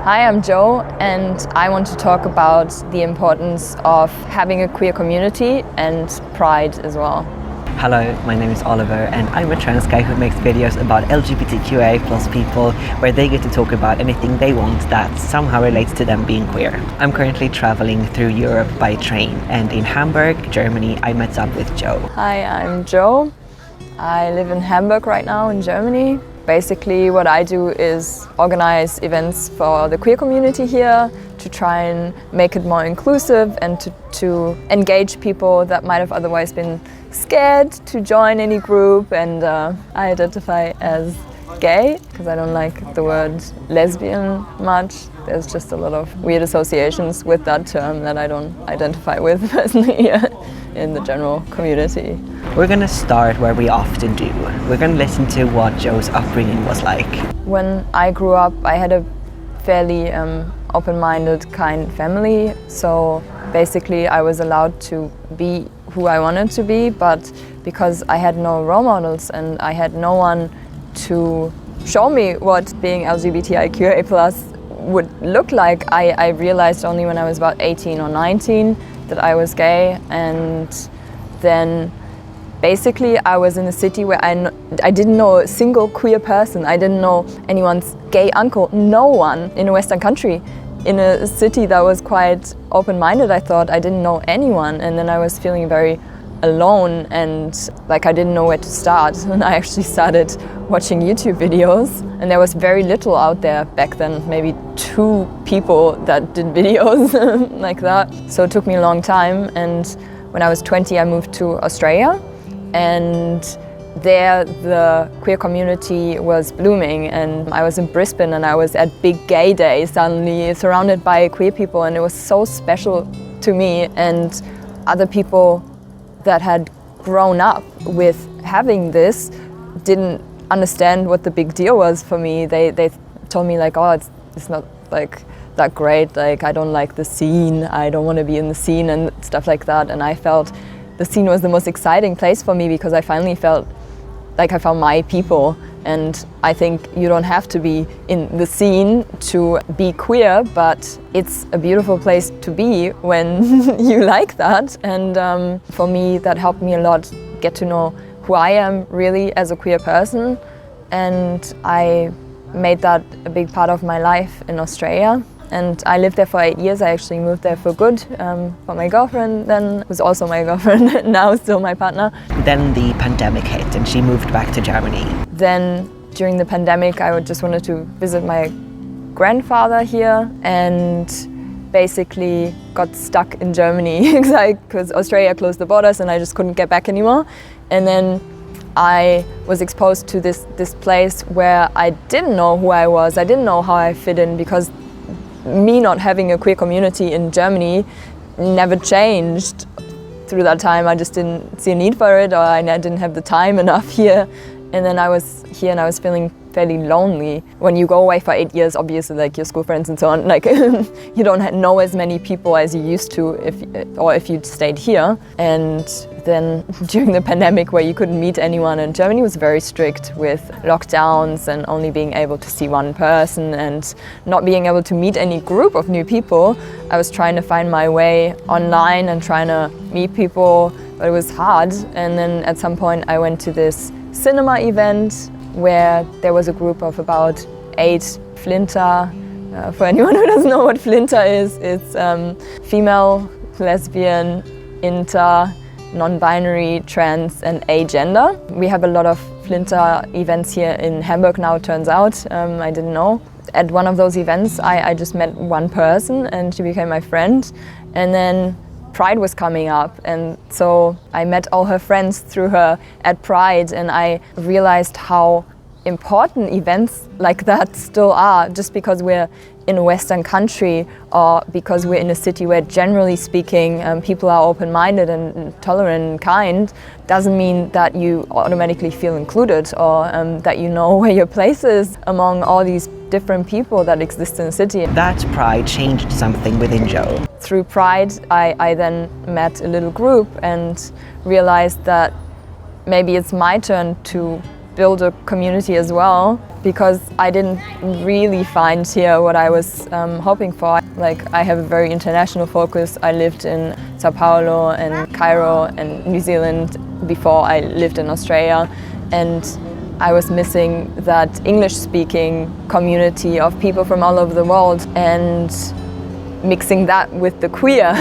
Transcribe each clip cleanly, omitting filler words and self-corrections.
Hi, I'm Jo, and I want to talk about the importance of having a queer community and pride as well. Hello, my name is Oliver and I'm a trans guy who makes videos about LGBTQIA plus people where they get to talk about anything they want that somehow relates to them being queer. I'm currently traveling through Europe by train, and in Hamburg, Germany, I met up with Jo. Hi, I'm Jo. I live in Hamburg right now in Germany. Basically what I do is organize events for the queer community here to try and make it more inclusive and to engage people that might have otherwise been scared to join any group. And I identify as gay because I don't like the word lesbian much. There's just a lot of weird associations with that term that I don't identify with personally in the general community. We're going to start where we often do. We're going to listen to what Jo's upbringing was like. When I grew up, I had a fairly open-minded, kind family. So basically I was allowed to be who I wanted to be, but because I had no role models and I had no one to show me what being LGBTQIA+ would look like, I realized only when I was about 18 or 19 that I was gay. And then basically I was in a city where I didn't know a single queer person. I didn't know anyone's gay uncle, no one in a Western country. In a city that was quite open-minded, I thought I didn't know anyone, and then I was feeling very alone and like I didn't know where to start. And I actually started watching YouTube videos, and there was very little out there back then, maybe 2 people that did videos like that. So it took me a long time, and when I was 20 I moved to Australia, and there the queer community was blooming, and I was in Brisbane and I was at Big Gay Day suddenly surrounded by queer people, and it was so special to me. And other people that had grown up with having this didn't understand what the big deal was for me. They told me like, oh, it's not like that great, like I don't like the scene, I don't want to be in the scene and stuff like that. And I felt the scene was the most exciting place for me because I finally felt like I found my people. And I think you don't have to be in the scene to be queer, but it's a beautiful place to be when you like that. And for me, that helped me a lot get to know who I am really as a queer person. And I made that a big part of my life in Australia. And I lived there for 8 years. I actually moved there for good for my girlfriend then, who's also my girlfriend, now still my partner. Then the pandemic hit and she moved back to Germany. Then during the pandemic I just wanted to visit my grandfather here, and basically got stuck in Germany because Australia closed the borders and I just couldn't get back anymore. And then I was exposed to this place where I didn't know who I was. I didn't know how I fit in, because me not having a queer community in Germany never changed through that time. I just didn't see a need for it, or I didn't have the time enough here. And then I was here and I was feeling fairly lonely. When you go away for 8 years, obviously, like your school friends and so on, like you don't know as many people as you used to if you'd stayed here. And then during the pandemic, where you couldn't meet anyone, and Germany was very strict with lockdowns and only being able to see one person and not being able to meet any group of new people, I was trying to find my way online and trying to meet people, but it was hard. And then at some point I went to this cinema event where there was a group of about 8 Flinter. For anyone who doesn't know what Flinter is, it's female, lesbian, inter, non-binary, trans and agender. We have a lot of Flinter events here in Hamburg now, it turns out. I didn't know. At one of those events I just met one person and she became my friend. And then Pride was coming up, and so I met all her friends through her at Pride, and I realized how important events like that still are. Just because we're in a Western country or because we're in a city where generally speaking people are open-minded and tolerant and kind, doesn't mean that you automatically feel included or that you know where your place is among all these different people that exist in the city. That Pride changed something within Jo. Through Pride, I then met a little group and realized that maybe it's my turn to build a community as well, because I didn't really find here what I was hoping for. Like, I have a very international focus. I lived in Sao Paulo and Cairo and New Zealand before I lived in Australia, and I was missing that English-speaking community of people from all over the world, and mixing that with the queer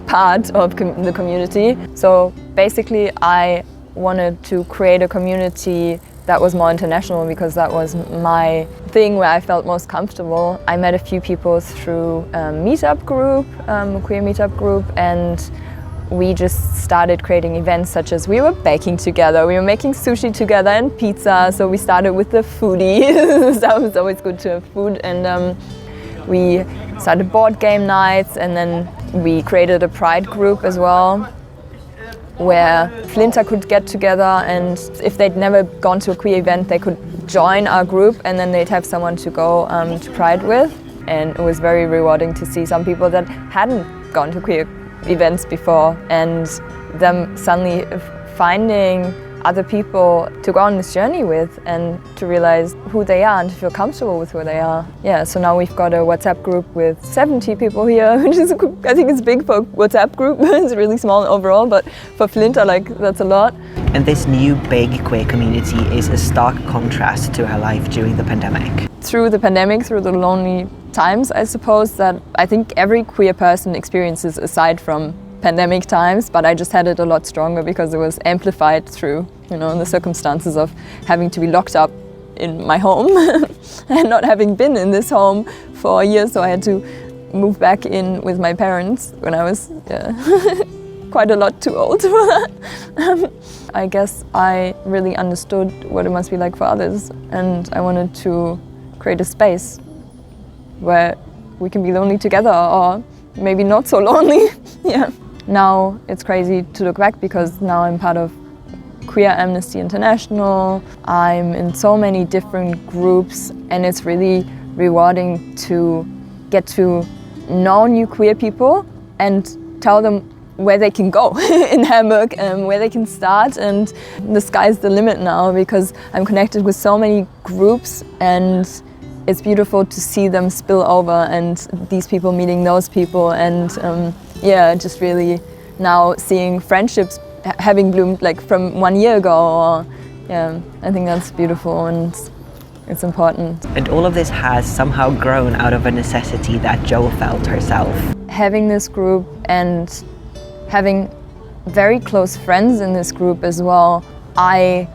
part of the community. So basically I wanted to create a community that was more international, because that was my thing where I felt most comfortable. I met a few people through a meetup group, a queer meetup group, and we just started creating events, such as we were baking together, we were making sushi together and pizza. So we started with the foodie. So it was always good to have food, and we started board game nights, and then we created a pride group as well, where Flinter could get together, and if they'd never gone to a queer event, they could join our group, and then they'd have someone to go to Pride with. And it was very rewarding to see some people that hadn't gone to queer events before, and them suddenly finding other people to go on this journey with, and to realize who they are and to feel comfortable with who they are. Yeah, so now we've got a WhatsApp group with 70 people here, which is, I think it's big for a WhatsApp group. It's really small overall, but for Flinter, like, that's a lot. And this new big queer community is a stark contrast to her life during the pandemic. Through the pandemic, through the lonely times, I suppose, that I think every queer person experiences aside from pandemic times, but I just had it a lot stronger because it was amplified through, the circumstances of having to be locked up in my home and not having been in this home for a year. So I had to move back in with my parents when I was quite a lot too old for that. I guess I really understood what it must be like for others, and I wanted to create a space where we can be lonely together, or maybe not so lonely. Yeah. Now it's crazy to look back, because now I'm part of Queer Amnesty International. I'm in so many different groups, and it's really rewarding to get to know new queer people and tell them where they can go in Hamburg and where they can start. And the sky's the limit now, because I'm connected with so many groups, and it's beautiful to see them spill over, and these people meeting those people, and just really now seeing friendships having bloomed like from 1 year ago. Or, I think that's beautiful, and it's important. And all of this has somehow grown out of a necessity that Jo felt herself. Having this group and having very close friends in this group as well, I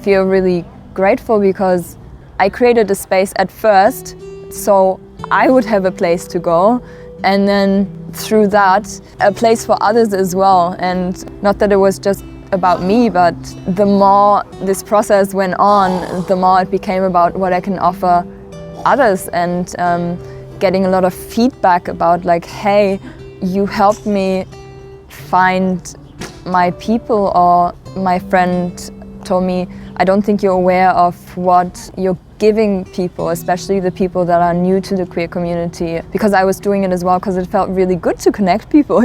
feel really grateful, because I created a space at first so I would have a place to go, and then through that a place for others as well. And not that it was just about me, but the more this process went on, the more it became about what I can offer others, and getting a lot of feedback about, like, hey, you helped me find my people, or my friend told me, I don't think you're aware of what you're giving people, especially the people that are new to the queer community, because I was doing it as well because it felt really good to connect people,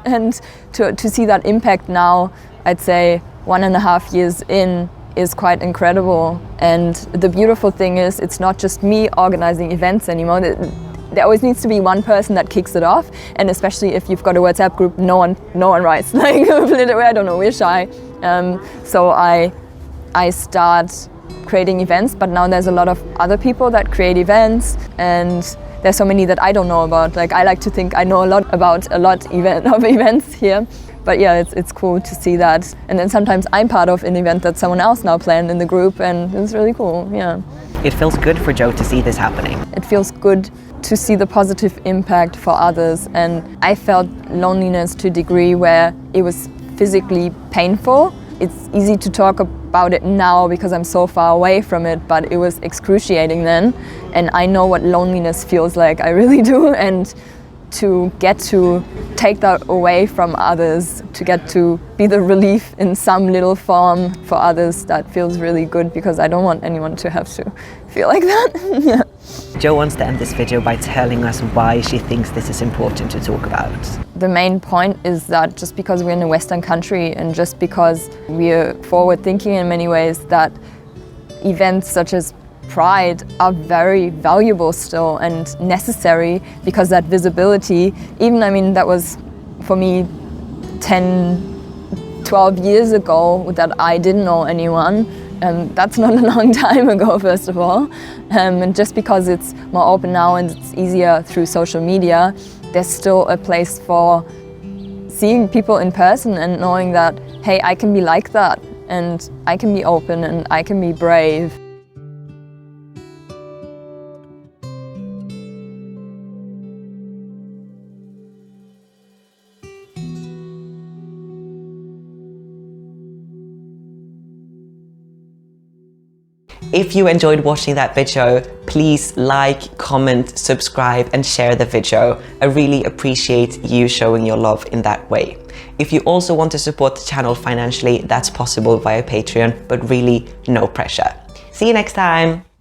and to see that impact now, I'd say 1.5 years in, is quite incredible. And the beautiful thing is, it's not just me organizing events anymore. There always needs to be one person that kicks it off, and especially if you've got a WhatsApp group, no one writes. Like, I don't know, we're shy. So I start creating events, but now there's a lot of other people that create events, and there's so many that I don't know about. Like, I like to think I know a lot about of events here. But yeah, it's cool to see that. And then sometimes I'm part of an event that someone else now planned in the group, and it's really cool, yeah. It feels good for Jo to see this happening. It feels good to see the positive impact for others, and I felt loneliness to a degree where it was physically painful. It's easy to talk about it now because I'm so far away from it, but it was excruciating then, and I know what loneliness feels like, I really do. And to get to take that away from others, to get to be the relief in some little form for others, that feels really good, because I don't want anyone to have to feel like that. Yeah. Jo wants to end this video by telling us why she thinks this is important to talk about. The main point is that just because we're in a Western country and just because we're forward-thinking in many ways, that events such as Pride are very valuable still and necessary, because that visibility, even, I mean, that was for me 10, 12 years ago that I didn't know anyone. That's not a long time ago, first of all. And just because it's more open now and it's easier through social media, there's still a place for seeing people in person and knowing that, hey, I can be like that, and I can be open and I can be brave. If you enjoyed watching that video, please like, comment, subscribe and share the video. I really appreciate you showing your love in that way. If you also want to support the channel financially, that's possible via Patreon, but really no pressure. See you next time!